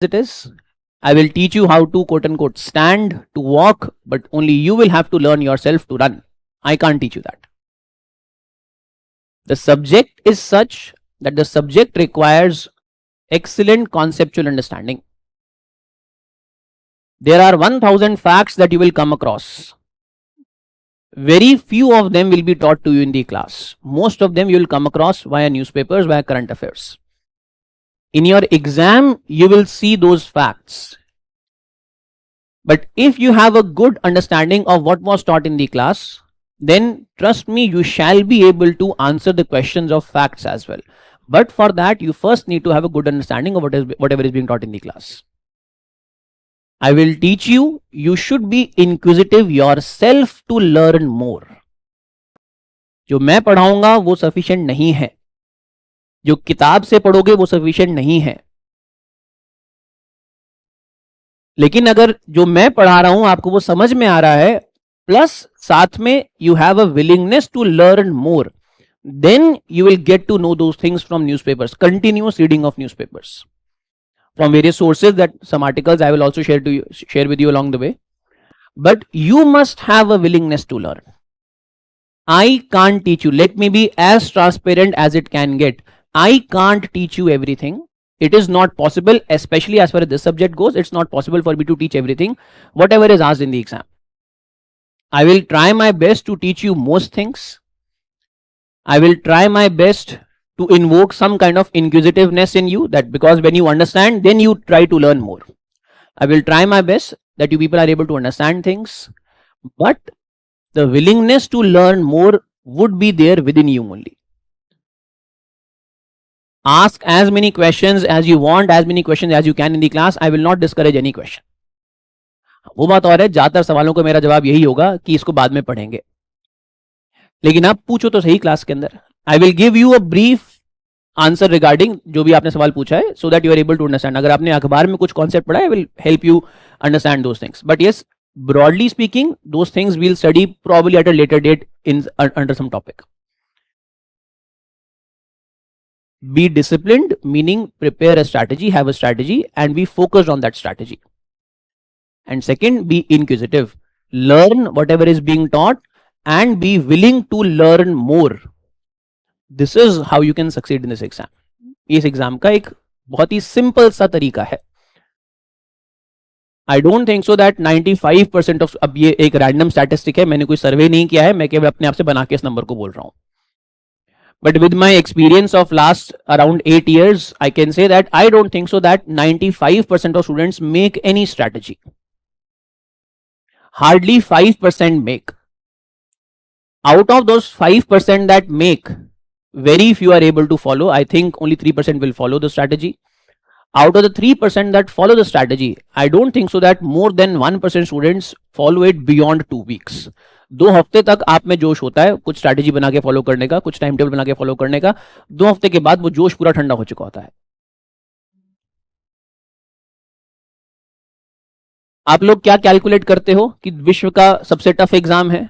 it is. I will teach you how to quote unquote stand, to walk, but only you will have to learn yourself to run. I can't teach you that. The subject is such that the subject requires excellent conceptual understanding. There are 1000 facts that you will come across. Very few of them will be taught to you in the class. Most of them you will come across via newspapers, via current affairs. In your exam, you will see those facts. But if you have a good understanding of what was taught in the class, then trust me, you shall be able to answer the questions of facts as well. But for that, you first need to have a good understanding of whatever is being taught in the class. I will teach you. You should be inquisitive yourself to learn more. जो मैं पढ़ाऊंगा वो sufficient नहीं है, जो किताब से पढ़ोगे वो सफिशिएंट नहीं है. लेकिन अगर जो मैं पढ़ा रहा हूं आपको वो समझ में आ रहा है, प्लस साथ में you have a willingness to learn more, then you will get to know those things from newspapers. Continuous reading of newspapers from various sources, that some articles I will also share with you along the way. But you must have a willingness to learn. I can't teach you. Let me be as transparent as it can get. I can't teach you everything. It is not possible, especially as far as this subject goes. It's not possible for me to teach everything, whatever is asked in the exam. I will try my best to teach you most things. I will try my best to invoke some kind of inquisitiveness in you, that because when you understand, then you try to learn more. I will try my best that you people are able to understand things, but the willingness to learn more would be there within you only. Ask as many questions as you want, as many questions as you can in the class. I will not discourage any question. वो बात और है, ज्यादातर सवालों को मेरा जवाब यही होगा कि इसको बाद में पढ़ेंगे, लेकिन आप पूछो तो सही क्लास के अंदर. I will give you a brief answer regarding जो भी आपने सवाल पूछा है, so that you are able to understand. अगर आपने अखबार में कुछ कॉन्सेप्ट पढ़ा है, I will help you understand those things. But yes, broadly speaking, those things we'll study probably at a later date in under some topic. Be disciplined, meaning prepare a strategy, have a strategy, and be focused on that strategy. And second, be inquisitive. Learn whatever is being taught and be willing to learn more. This is how you can succeed in this exam. इस exam का एक बहुत ही simple सा तरीका है. I don't think so that 95% of, अब ये एक रैंडम स्टैटिस्टिक है, मैंने कोई सर्वे नहीं किया है, मैं केवल अपने आप से बना के इस नंबर को बोल रहा हूं. But with my experience of last around 8 years, I can say that I don't think so that 95% of students make any strategy. Hardly 5% make. Out of those 5% that make, very few are able to follow. I think only 3% will follow the strategy. Out of the 3% that follow the strategy, I don't think so that more than 1% students follow it beyond 2 weeks. 2 हफ्ते तक आप में जोश होता है कुछ strategy बना के फॉलो करने का, कुछ टाइम टेबल बना के फॉलो करने का. 2 हफ्ते के बाद वो जोश पूरा ठंडा हो चुका होता है. आप लोग क्या कैलकुलेट करते हो कि विश्व का सबसे टफ एग्जाम है,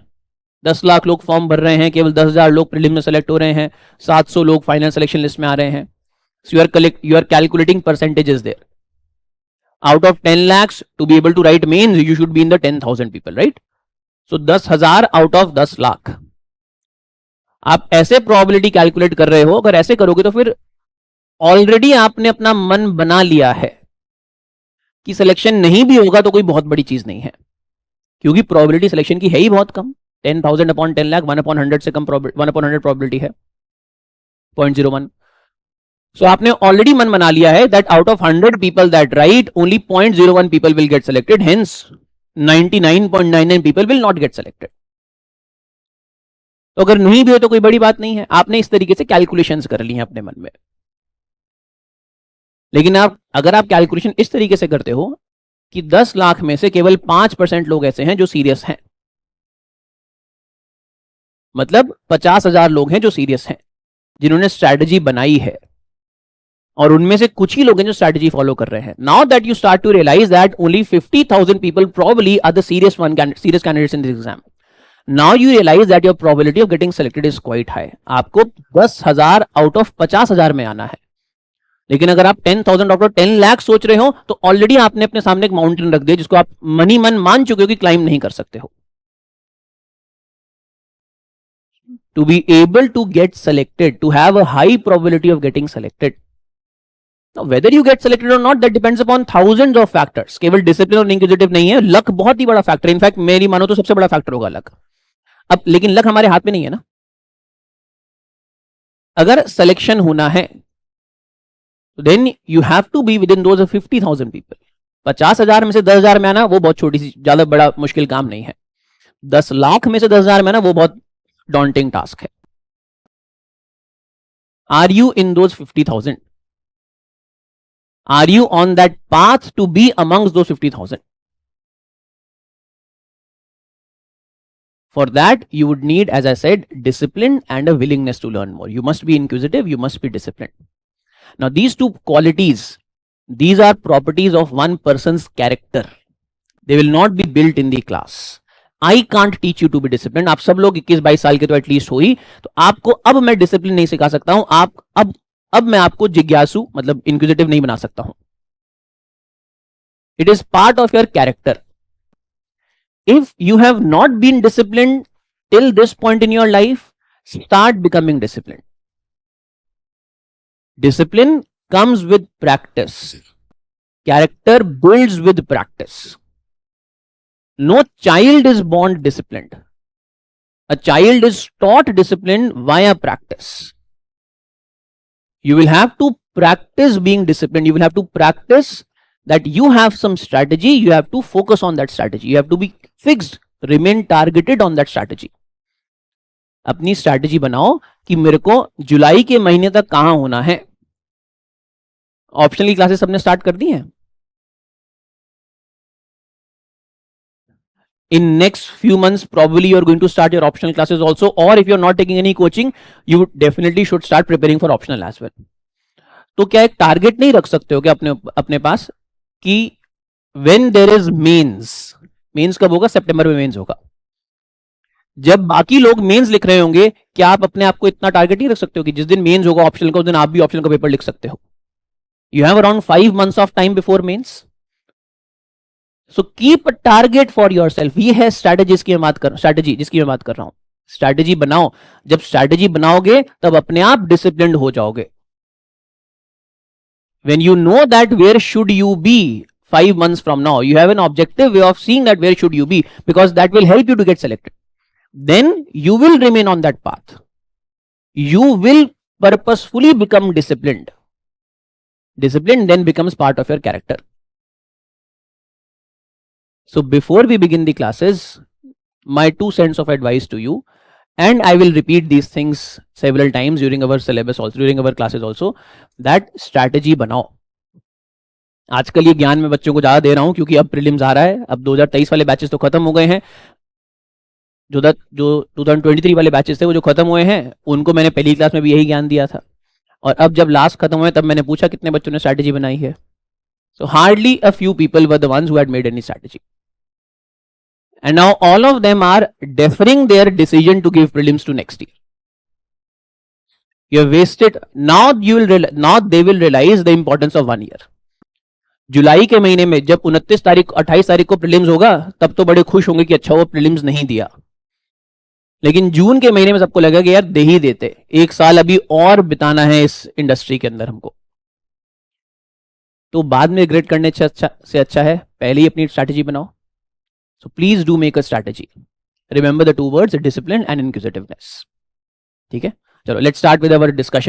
10 लाख लोग फॉर्म भर रहे हैं, केवल 10,000 लोग प्रीलिम में सेलेक्ट हो रहे हैं, 700 लोग फाइनल सिलेक्शन लिस्ट में आ रहे हैं. So you are calculating percentages there. Out of 10 lakhs, to be able to write mains, you should be in the 10,000 people, right? So 10,000 out of 10 lakh. आप ऐसे प्रोबेबिलिटी कैलकुलेट कर रहे हो. अगर ऐसे करोगे तो फिर ऑलरेडी आपने अपना मन बना लिया है कि सिलेक्शन नहीं भी होगा तो कोई बहुत बड़ी चीज नहीं है, क्योंकि प्रोबेबिलिटी सिलेक्शन की है ही बहुत कम. 10,000 अपॉन 10 लाख, 1/100 से कम, 1/100 प्रोबेबिलिटी है, 0.01. So आपने ऑलरेडी मन बना लिया है that out of 100 people that write, only 0.01 people will get selected. Hence 99.99 people will not get selected. तो अगर नहीं भी हो तो कोई बड़ी बात नहीं है, आपने इस तरीके से कैलकुलेशंस कर ली हैं अपने मन में. लेकिन अगर आप कैलकुलेशन इस तरीके से करते हो कि 10 लाख में से केवल 5% लोग ऐसे हैं जो सीरियस हैं, मतलब 50,000 लोग हैं जो सीरियस हैं, जिन्होंने स्ट्रैटेजी बनाई है, और उनमें से कुछ ही लोग हैं जो स्ट्रैटेजी फॉलो कर रहे हैं. Now that you start to realise that only 50,000 people probably are the serious candidates in this exam. Now you realise that your probability of getting selected is quite high. आपको 10,000 out of 50,000 में आना है. लेकिन अगर आप 10,000 out of 10 lakh सोच रहे हो तो ऑलरेडी आपने अपने सामने एक माउंटेन रख दिया जिसको आप मनी मन मान चुके हो कि क्लाइंब नहीं कर सकते हो. To be able to get selected, to have a high probability of getting selected. Now, whether you get selected or not, that depends upon thousands of factors. केवल discipline और inquisitive नहीं है, luck बहुत ही बड़ा factor है. In fact मेरी मानो तो सबसे बड़ा factor होगा luck. अब लेकिन luck हमारे हाथ में नहीं है ना. अगर selection होना है, then you have to be within those 50,000 people. 50,000 में से 10,000 में आना वो बहुत छोटी सी ज्यादा बड़ा मुश्किल काम नहीं है. 10 लाख में से 10,000 में आना वो बहुत daunting task है. Are you in those 50,000? Are you on that path to be amongst those 50,000? For that, you would need, as I said, discipline and a willingness to learn more. You must be inquisitive, you must be disciplined. Now, these two qualities, these are properties of one person's character. They will not be built in the class. I can't teach you to be disciplined. आप सब लोग 21-22 साल के तो at least हो ही, तो आपको अब मैं डिसिप्लिन नहीं सिखा सकता हूं. आप अब मैं आपको जिज्ञासु मतलब इंक्विजिटिव नहीं बना सकता हूं. It is part of your character. If you have not been disciplined till this point in your life, start becoming disciplined. Discipline comes with practice. Character builds with practice. No child is born disciplined. A child is taught discipline via practice. You will have to practice being disciplined. You will have to practice that you have some strategy. You have to focus on that strategy. You have to be fixed, remain targeted on that strategy. अपनी strategy बनाओ कि मेरे को जुलाई के महीने तक कहां होना है. ऑप्शनल क्लासेस सबने स्टार्ट कर दी हैं. In next few months, probably you are going to start your optional classes also, or if you are not taking any coaching, you definitely should start preparing for optional as well. तो क्या एक target नहीं रख सकते हो क्या अपने पास कि when there is मेंस कब होगा? सितंबर में मेंस होगा. जब बाकी लोग मेंस लिख रहे होंगे, क्या आप अपने आप को इतना टारगेट नहीं रख सकते हो कि जिस दिन मेंस होगा ऑप्शनल का उस दिन आप भी ऑप्शनल का पेपर लिख सकते हो? You have around 5 months of time before mains. So keep a target for yourself. ये है स्ट्रैटेजी जिसकी मैं बात कर रहा हूं. स्ट्रैटेजी बनाओ. जब स्ट्रैटेजी बनाओगे तब अपने आप डिसिप्लिन्ड हो जाओगे. When you know that where should you be 5 months from now, you have an objective way of seeing that where should you be, because that will help you to get selected. Then you will remain on that path. You will purposefully become disciplined. Discipline then becomes part of your character. So before we begin the classes, my 2 cents of advice to you, and I will repeat these things several times during our syllabus also, during our classes also, that strategy बनाओ. आजकल ये ज्ञान मैं बच्चों को ज्यादा दे रहा हूं क्योंकि अब प्रीलिम्स आ रहा है. अब 2023 वाले बैचेस तो खत्म हो गए हैं. जो 2023 वाले बैचेस थे वो जो खत्म हुए हैं उनको मैंने पहली क्लास में भी यही ज्ञान दिया था. और अब जब लास्ट खत्म हुए तब मैंने पूछा कितने बच्चों ने स्ट्रैटेजी बनाई है. So hardly a few people were the ones who had made any strategy. And now all of them are deferring their decision to give prelims to next year. You have wasted. Now they will realize the importance of 1 year. जुलाई के महीने में जब 29 तारीख 28 तारीख को prelims होगा तब तो बड़े खुश होंगे कि अच्छा वो प्रीलिम्स नहीं दिया. लेकिन जून के महीने में सबको लगेगा कि यार दे ही देते. 1 साल अभी और बिताना है इस इंडस्ट्री के अंदर हमको. तो बाद में रिग्रेट करने से अच्छा है पहले ही अपनी स्ट्रैटेजी बनाओ. So please do make a strategy. Remember the 2 words, discipline and inquisitiveness. ठीक है, चलो let's start with our discussion